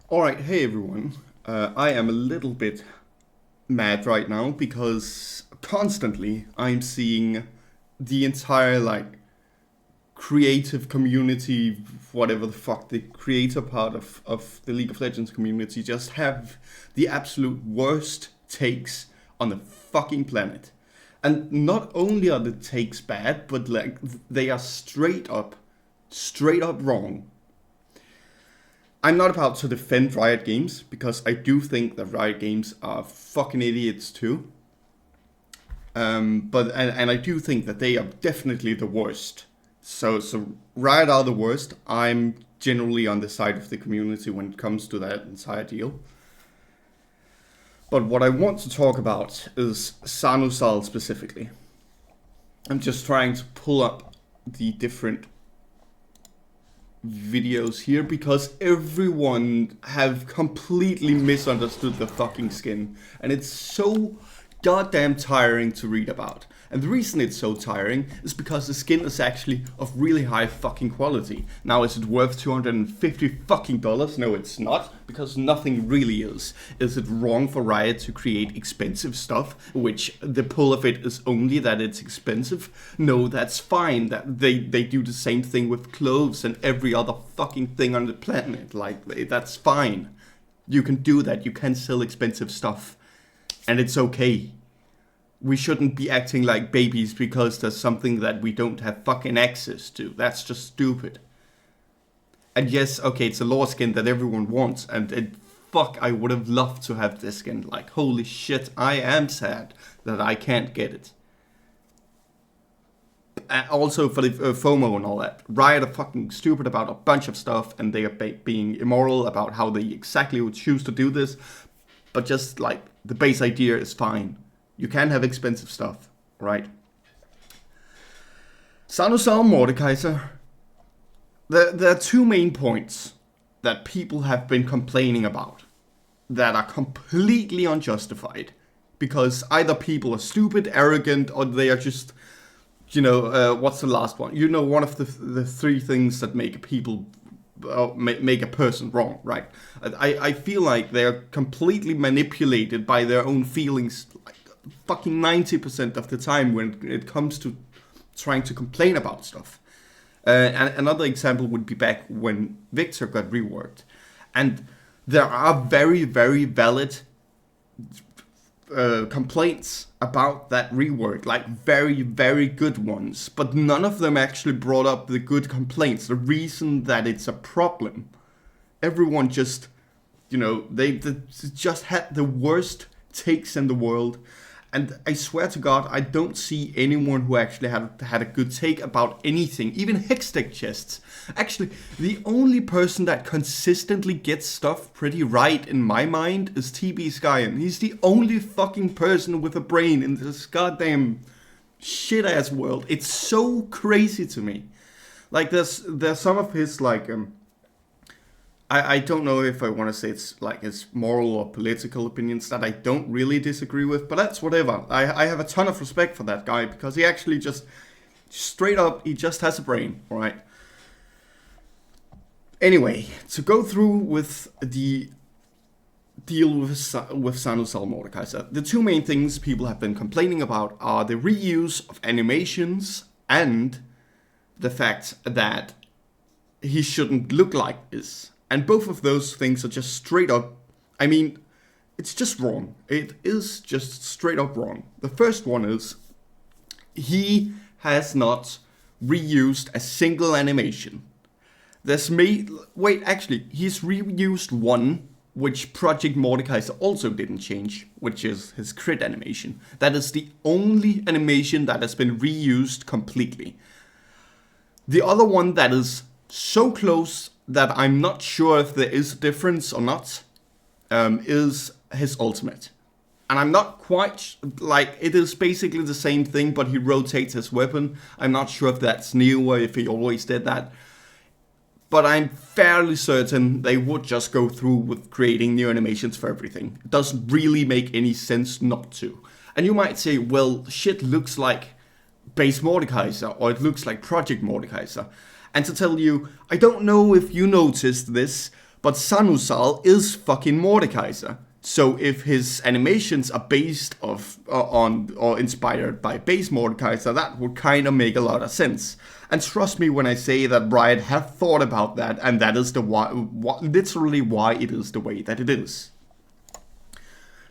Alright, hey everyone. I am a little bit mad right now because constantly I'm seeing the entire creative community, whatever the fuck, the creator part of the League of Legends community just have the absolute worst takes on the fucking planet. And not only are the takes bad, but they are straight up wrong. I'm not about to defend Riot Games because I do think that Riot Games are fucking idiots too. But I do think that they are definitely the worst. So Riot are the worst. I'm generally on the side of the community when it comes to that entire deal. But what I want to talk about is Sahn-Uzal specifically. I'm just trying to pull up the different videos here because everyone have completely misunderstood the fucking skin, and it's so goddamn tiring to read about. And the reason it's so tiring is because the skin is actually of really high fucking quality. Now, is it worth $250 fucking dollars? No, it's not, because nothing really is. Is it wrong for Riot to create expensive stuff, which the pull of it is only that it's expensive? No, that's fine. That they do the same thing with clothes and every other fucking thing on the planet. That's fine. You can do that. You can sell expensive stuff, and it's okay. We shouldn't be acting like babies because there's something that we don't have fucking access to. That's just stupid. And yes, okay, it's a lore skin that everyone wants, and fuck, I would have loved to have this skin. Like, holy shit, I am sad that I can't get it. Also for the FOMO and all that. Riot are fucking stupid about a bunch of stuff, and they are being immoral about how they exactly would choose to do this. But just, the base idea is fine. You can have expensive stuff, right? Sahn-Uzal Mordekaiser. There are two main points that people have been complaining about that are completely unjustified. Because either people are stupid, arrogant, or they are just, what's the last one? One of the three things that make people make a person wrong, right? I feel like they're completely manipulated by their own feelings fucking 90% of the time when it comes to trying to complain about stuff. And another example would be back when Victor got reworked. And there are very, very valid complaints about that rework, very, very good ones. But none of them actually brought up the good complaints, the reason that it's a problem. Everyone just, they just had the worst takes in the world. And I swear to God, I don't see anyone who actually had a good take about anything, even Hextech chests. Actually, the only person that consistently gets stuff pretty right in my mind is TB Skyen. He's the only fucking person with a brain in this goddamn shit-ass world. It's so crazy to me. There's some of his, I don't know if I want to say it's his moral or political opinions that I don't really disagree with, but that's whatever. I have a ton of respect for that guy because he actually just straight up, he just has a brain, alright? Anyway, to go through with the deal with Sahn-Uzal Mordekaiser, the two main things people have been complaining about are the reuse of animations and the fact that he shouldn't look like this. And both of those things are just straight up, it's just wrong. It is just straight up wrong. The first one is, he has not reused a single animation. He's reused one, which Project Mordekaiser also didn't change, which is his crit animation. That is the only animation that has been reused completely. The other one that is so close that I'm not sure if there is a difference or not, is his ultimate. And I'm not quite, it is basically the same thing, but he rotates his weapon. I'm not sure if that's new or if he always did that. But I'm fairly certain they would just go through with creating new animations for everything. It doesn't really make any sense not to. And you might say, well, shit looks like base Mordekaiser, or it looks like Project Mordekaiser. And to tell you, I don't know if you noticed this, But Sahn-Uzal is fucking Mordekaiser. So if his animations are based on or inspired by base Mordekaiser, that would kind of make a lot of sense. And trust me when I say that Riot have thought about that, and that is the literally why it is the way that it is.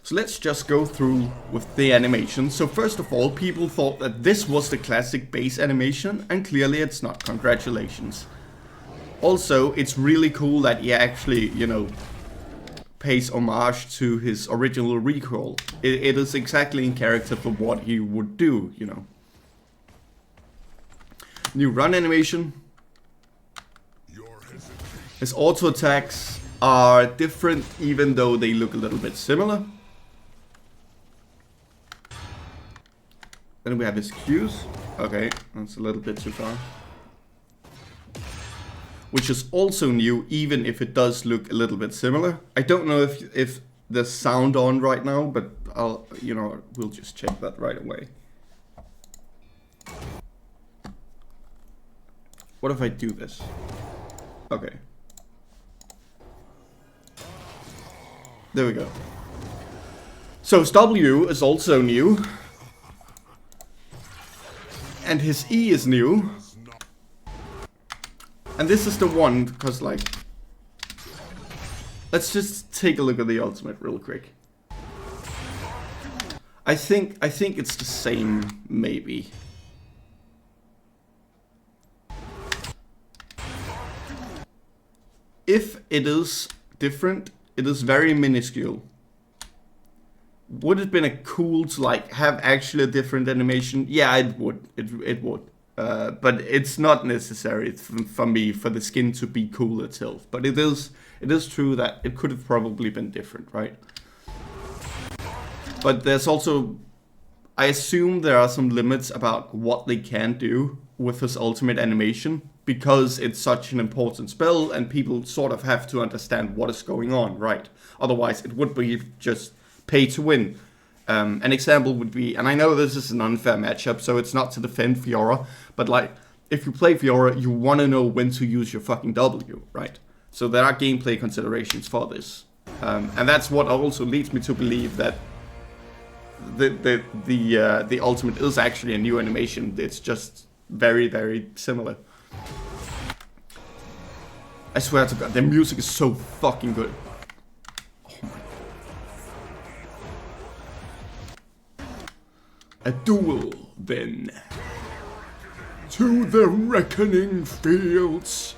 So let's just go through with the animation. So first of all, people thought that this was the classic base animation, and clearly it's not. Congratulations. Also, it's really cool that he actually, you know, pays homage to his original recall. It is exactly in character for what he would do, you know. New run animation. His auto attacks are different even though they look a little bit similar. Then we have his Qs. Okay, that's a little bit too far. Which is also new, even if it does look a little bit similar. I don't know if the sound on right now, but we'll just check that right away. What if I do this? Okay. There we go. So his W is also new. And his E is new. And this is the one, because like... Let's just take a look at the ultimate real quick. I think it's the same, maybe. If it is different, it is very minuscule. Would it have been cool to like have actually a different animation? Yeah, it would. It would. But it's not necessary for me for the skin to be cool itself. But it is true that it could have probably been different, right? But there's also, I assume there are some limits about what they can do with his ultimate animation, because it's such an important spell and people sort of have to understand what is going on, right? Otherwise it would be just pay to win. An example would be, and I know this is an unfair matchup, so it's not to defend Fiora, but like, if you play Fiora, you want to know when to use your fucking W, right? So there are gameplay considerations for this. And that's what also leads me to believe that the ultimate is actually a new animation. It's just very, very similar. I swear to God, the music is so fucking good. A duel, then. To the reckoning fields.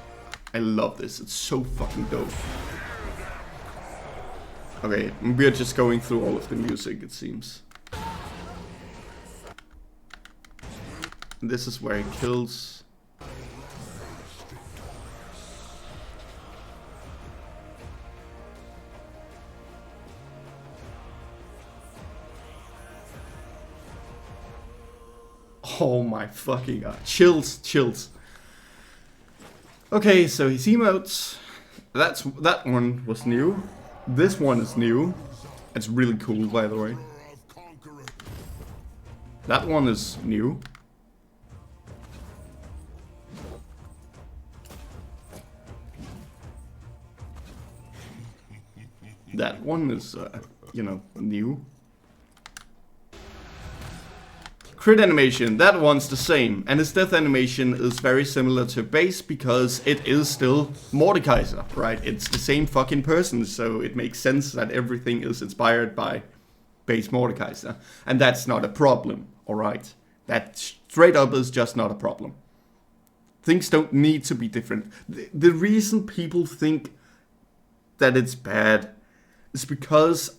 I love this, it's so fucking dope. Okay, we're just going through all of the music, it seems. This is where he kills. Oh my fucking God. Chills, chills. Okay, so his emotes. That one was new. This one is new. It's really cool, by the way. That one is new. That one is, new. Crit animation, that one's the same, and his death animation is very similar to base because it is still Mordekaiser, right? It's the same fucking person, so it makes sense that everything is inspired by base Mordekaiser. And that's not a problem, alright? That straight up is just not a problem. Things don't need to be different. The reason people think that it's bad is because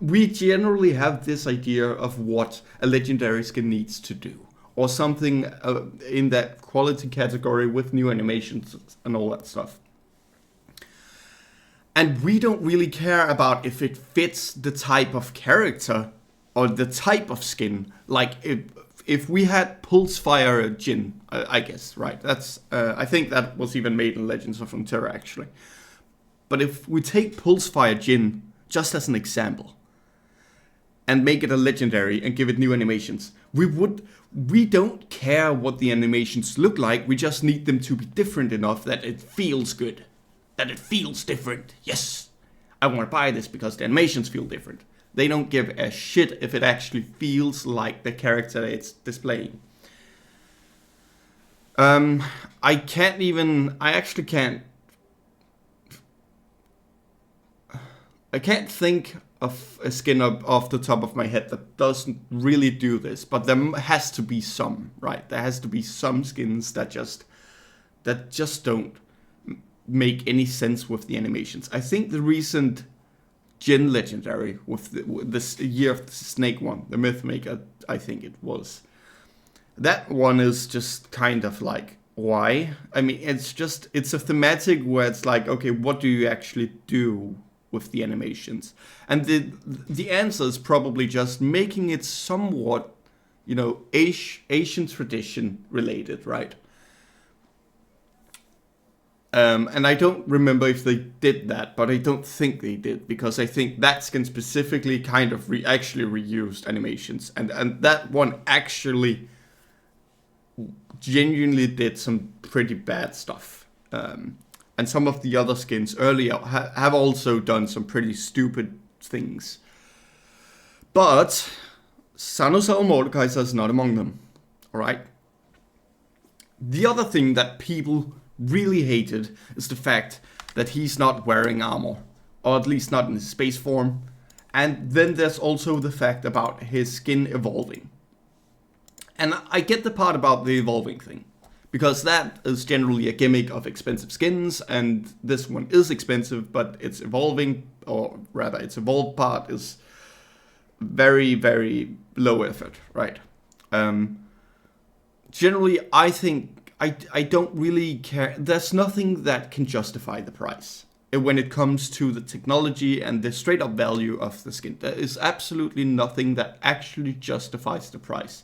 we generally have this idea of what a legendary skin needs to do, or something in that quality category with new animations and all that stuff. And we don't really care about if it fits the type of character or the type of skin. Like if we had Pulsefire Jhin, I guess, right? That's I think that was even made in Legends of Runeterra actually. But if we take Pulsefire Jhin just as an example, and make it a legendary and give it new animations, we don't care what the animations look like, we just need them to be different enough that it feels good. that it feels different. Yes, I want to buy this because the animations feel different. They don't give a shit if it actually feels like the character it's displaying. I can't think of a skin off the top of my head that doesn't really do this, but there has to be some, right? There has to be some skins that just don't make any sense with the animations. I think the recent Gen Legendary with this Year of the Snake one, the Mythmaker, I think it was. That one is just kind of like, why? I mean, it's a thematic where it's like, okay, what do you actually do with the animations? And the answer is probably just making it somewhat, Asian tradition related, right? And I don't remember if they did that, but I don't think they did, because I think that skin specifically kind of actually reused animations, and that one actually genuinely did some pretty bad stuff. And some of the other skins earlier have also done some pretty stupid things. But Sahn-Uzal Mordekaiser is not among them. Alright? The other thing that people really hated is the fact that he's not wearing armor. Or at least not in his space form. And then there's also the fact about his skin evolving. And I get the part about the evolving thing, because that is generally a gimmick of expensive skins, and this one is expensive, but its evolving, or rather its evolved part, is very, very low effort, right? Generally, I think I don't really care. There's nothing that can justify the price when it comes to the technology and the straight up value of the skin. There is absolutely nothing that actually justifies the price.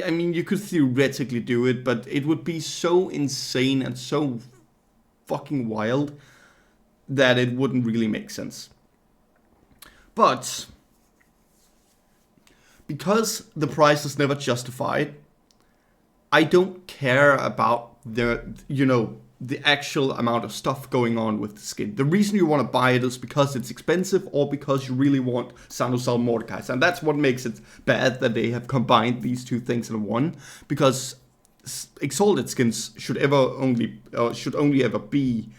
I mean, you could theoretically do it, but it would be so insane and so fucking wild that it wouldn't really make sense. But because the price is never justified, I don't care about the actual amount of stuff going on with the skin. The reason you want to buy it is because it's expensive, or because you really want Sahn-Uzal Mordekaiser. And that's what makes it bad that they have combined these two things in one. Because Exalted skins should only ever be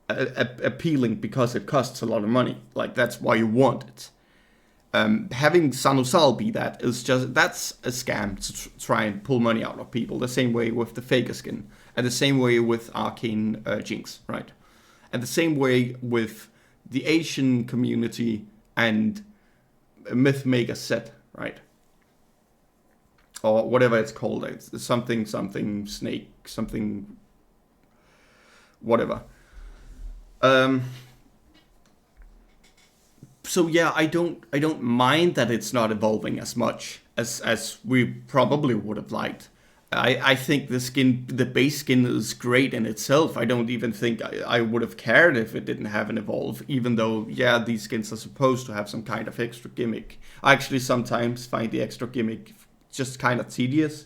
appealing because it costs a lot of money. Like, that's why you want it. Having Sahn-Uzal be that is that's a scam to try and pull money out of people. The same way with the Faker skin. And the same way with Arcane Jinx, right? And the same way with the Asian community and Mythmaker set, right? Or whatever it's called. It's something snake, something whatever. So yeah, I don't mind that it's not evolving as much as we probably would have liked. I think the base skin is great in itself. I don't even think I would have cared if it didn't have an evolve, even though, yeah, these skins are supposed to have some kind of extra gimmick. I actually sometimes find the extra gimmick just kind of tedious.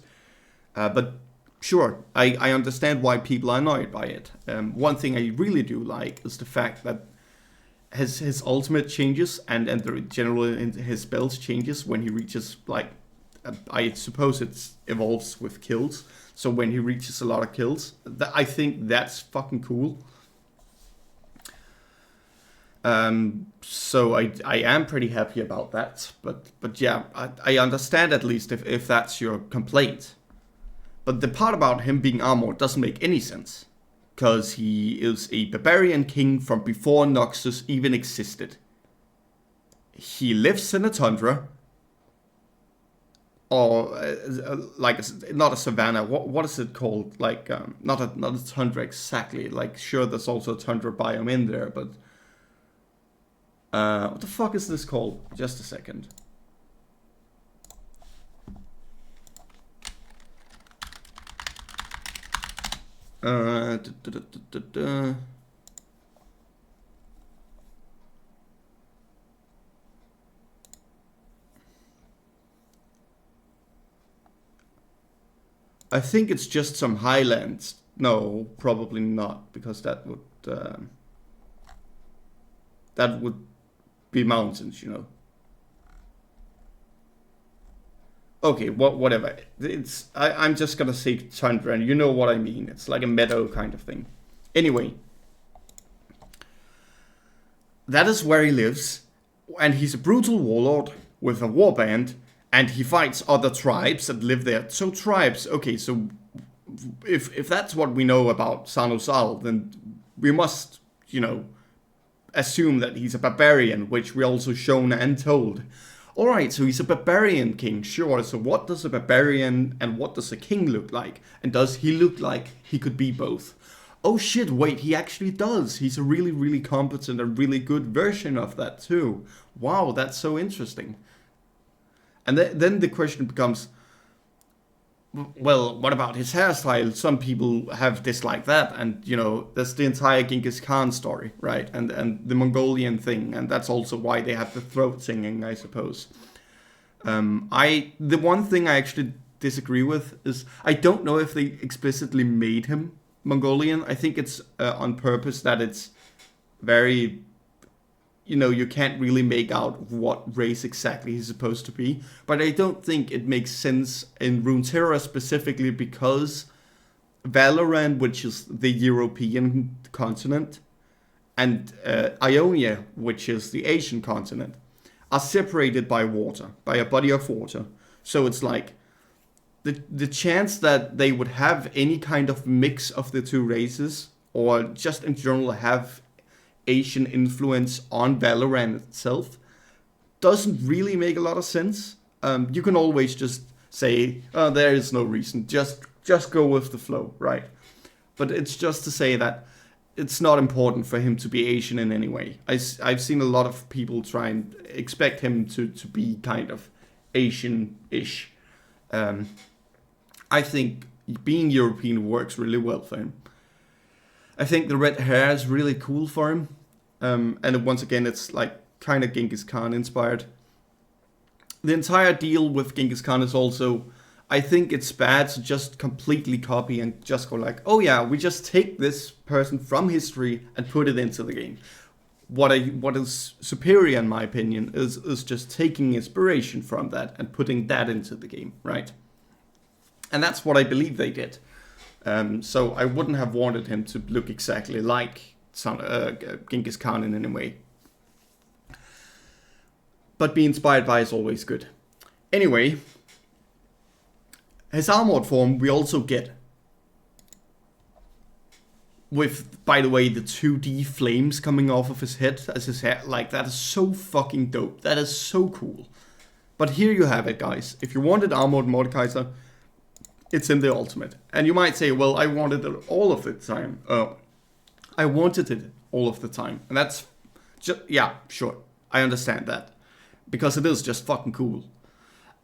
But sure, I understand why people are annoyed by it. One thing I really do like is the fact that his ultimate changes and generally his spells changes when he reaches, like, I suppose it evolves with kills. So when he reaches a lot of kills, I think that's fucking cool. So I am pretty happy about that. But yeah, I understand at least if that's your complaint. But the part about him being armored doesn't make any sense. Because he is a barbarian king from before Noxus even existed. He lives in a tundra. Or like not a savanna. What is it called? Like not a tundra exactly. Like sure, there's also a tundra biome in there, but what the fuck is this called? Just a second. I think it's just some highlands. No, probably not, because that would that would be mountains, Okay, whatever. I'm just gonna say tundra, and you know what I mean. It's like a meadow kind of thing. Anyway, that is where he lives, and he's a brutal warlord with a warband, and he fights other tribes that live there. So tribes, okay, so if that's what we know about Sahn-Uzal, then we must, assume that he's a barbarian, which we also shown and told. Alright, so he's a barbarian king, sure. So what does a barbarian and what does a king look like? And does he look like he could be both? Oh shit, wait, he actually does. He's a really, really competent and really good version of that too. Wow, that's so interesting. And then the question becomes, well, what about his hairstyle? Some people have disliked that, and that's the entire Genghis Khan story, right? And the Mongolian thing, and that's also why they have the throat singing, I suppose. The one thing I actually disagree with is I don't know if they explicitly made him Mongolian. I think it's on purpose that it's very, you can't really make out what race exactly he's supposed to be. But I don't think it makes sense in Runeterra specifically because Valoran, which is the European continent, and Ionia, which is the Asian continent, are separated by water, by a body of water. So it's like the chance that they would have any kind of mix of the two races, or just in general have Asian influence on Valorant itself, doesn't really make a lot of sense. You can always just say, oh, there is no reason, just go with the flow, right? But it's just to say that it's not important for him to be Asian in any way. I've seen a lot of people try and expect him to be kind of Asian-ish. I think being European works really well for him. I think the red hair is really cool for him. And once again, it's like kind of Genghis Khan inspired. The entire deal with Genghis Khan is also, I think it's bad to just completely copy and just go like, oh yeah, we just take this person from history and put it into the game. What is superior in my opinion is just taking inspiration from that and putting that into the game, right? And that's what I believe they did. So I wouldn't have wanted him to look exactly like Genghis Khan in any way. But be inspired by is always good. Anyway, his armored form we also get with, by the way, the 2D flames coming off of his head as his hair. Like, that is so fucking dope. That is so cool. But here you have it, guys. If you wanted armored Mordekaiser, it's in the ultimate. And you might say, well, I wanted it all of the time. I wanted it all of the time. And that's just, yeah, sure. I understand that. Because it is just fucking cool.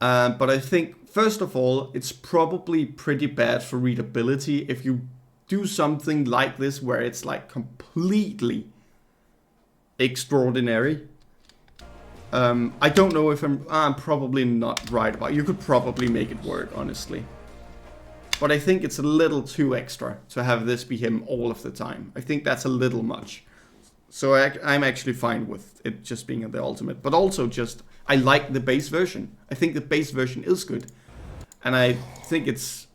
But I think, first of all, it's probably pretty bad for readability if you do something like this where it's like completely extraordinary. I don't know if I'm probably not right about it. You could probably make it work, honestly. But I think it's a little too extra to have this be him all of the time. I think that's a little much. So I'm actually fine with it just being in the ultimate. But also just, I like the base version. I think the base version is good. And I think it's,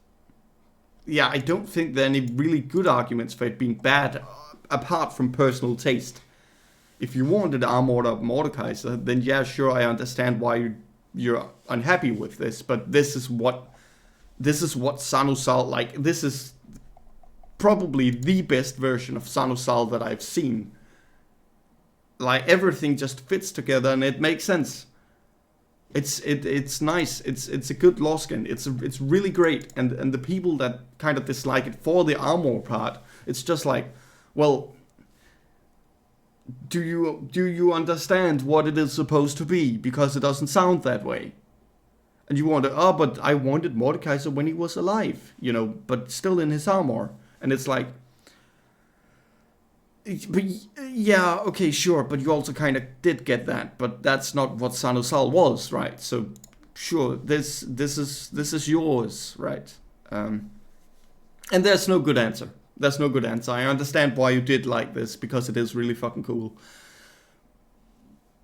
yeah, I don't think there are any really good arguments for it being bad, apart from personal taste. If you wanted armored up Mordekaiser, then yeah, sure, I understand why you're unhappy with this. But this is what Sahn-Uzal, like, this is probably the best version of Sahn-Uzal that I've seen. Like, everything just fits together and it makes sense. It's nice. It's a good lore skin. It's really great. And the people that kind of dislike it for the armor part, it's just like, well, do you understand what it is supposed to be? Because it doesn't sound that way. And you wonder, oh, but I wanted Mordekaiser when he was alive, but still in his armor. And it's like, but yeah, okay, sure, but you also kind of did get that, but that's not what Sahn-Uzal was, right? So, sure, this is yours, right? And there's no good answer. There's no good answer. I understand why you did like this, because it is really fucking cool.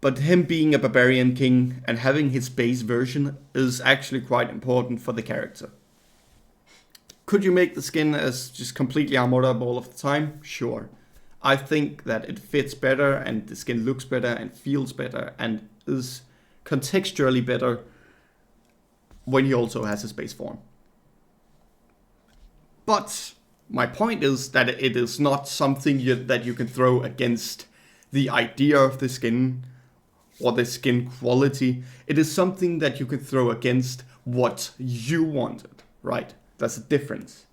But him being a barbarian king and having his base version is actually quite important for the character. Could you make the skin as just completely armored up all of the time? Sure. I think that it fits better and the skin looks better and feels better and is contextually better when he also has his base form. But my point is that it is not something that you can throw against the idea of the skin or the skin quality. It is something that you can throw against what you wanted, right? That's a difference.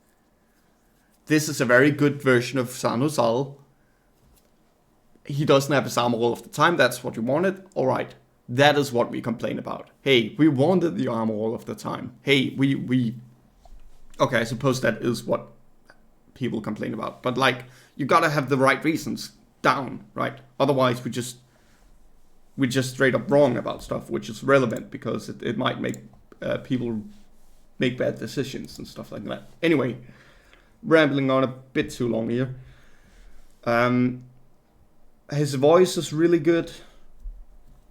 This is a very good version of Sahn-Uzal. He doesn't have his armor all of the time. That's what you wanted. All right. That is what we complain about. Hey, we wanted the armor all of the time. Hey, we... Okay, I suppose that is what people complain about. But like, you gotta have the right reasons down, right? Otherwise, we're just straight up wrong about stuff, which is relevant because it might make people make bad decisions and stuff like that. Anyway, rambling on a bit too long here. His voice is really good.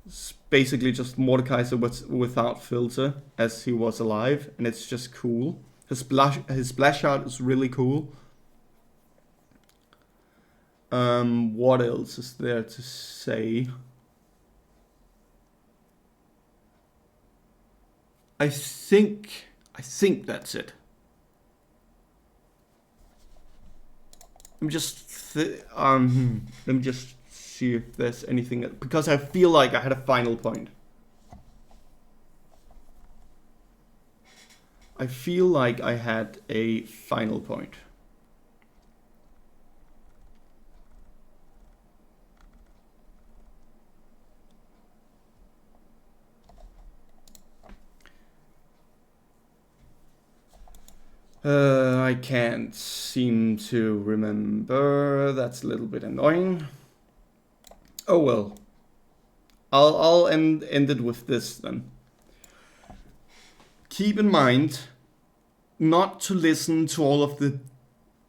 It's basically just Mordekaiser without filter as he was alive, and it's just cool. His splash art is really cool. What else is there to say? I think that's it. Let me just see if there's anything, because I feel like I had a final point. I feel like I had a final point. I can't seem to remember. That's a little bit annoying. Oh well. I'll end it with this then. Keep in mind not to listen to all of the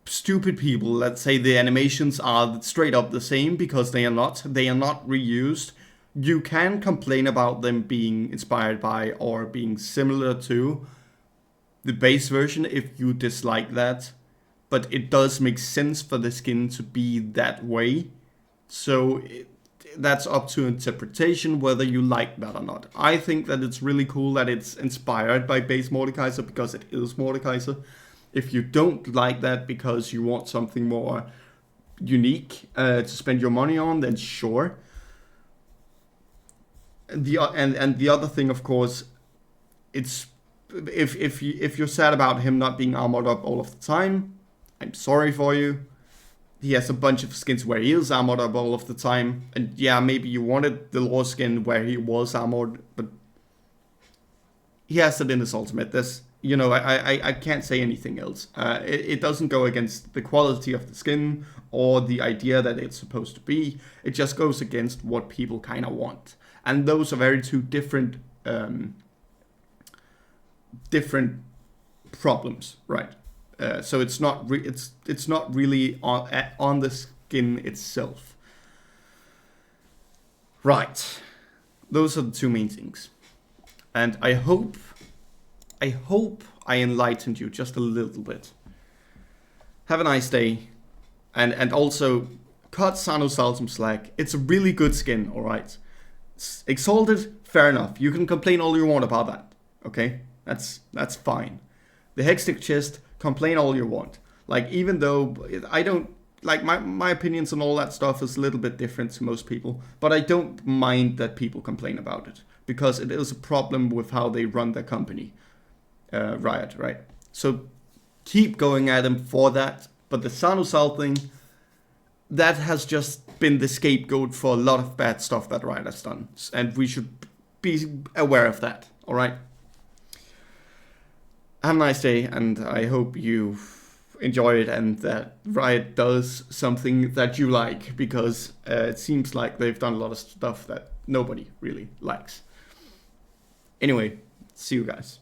stupid people that say the animations are straight up the same, because they are not. They are not reused. You can complain about them being inspired by or being similar to the base version if you dislike that, but it does make sense for the skin to be that way. So that's up to interpretation whether you like that or not. I think that it's really cool that it's inspired by base Mordekaiser because it is Mordekaiser. If you don't like that because you want something more unique to spend your money on, then sure. And the other thing, of course, it's if you're sad about him not being armored up all of the time, I'm sorry for you. He has a bunch of skins where he is armored up all of the time, and yeah, maybe you wanted the lore skin where he was armored, but he has it in his ultimate. This, you know, I can't say anything else. It doesn't go against the quality of the skin or the idea that it's supposed to be. It just goes against what people kind of want, and those are very two different problems, right? So it's not it's not really on the skin itself, right? Those are the two main things, and I hope I enlightened you just a little bit. Have a nice day, and also cut Sahn-Uzal some slack. It's a really good skin, all right. Exalted, fair enough. You can complain all you want about that, okay? That's fine. The Hextech chest, complain all you want. Like, even though I don't like my opinions on all that stuff is a little bit different to most people, but I don't mind that people complain about it because it is a problem with how they run their company, Riot, right? So keep going at them for that. But the Sahn-Uzal thing, that has just been the scapegoat for a lot of bad stuff that Riot has done, and we should be aware of that. All right. Have a nice day, and I hope you enjoy it and that Riot does something that you like, because it seems like they've done a lot of stuff that nobody really likes. Anyway, see you guys.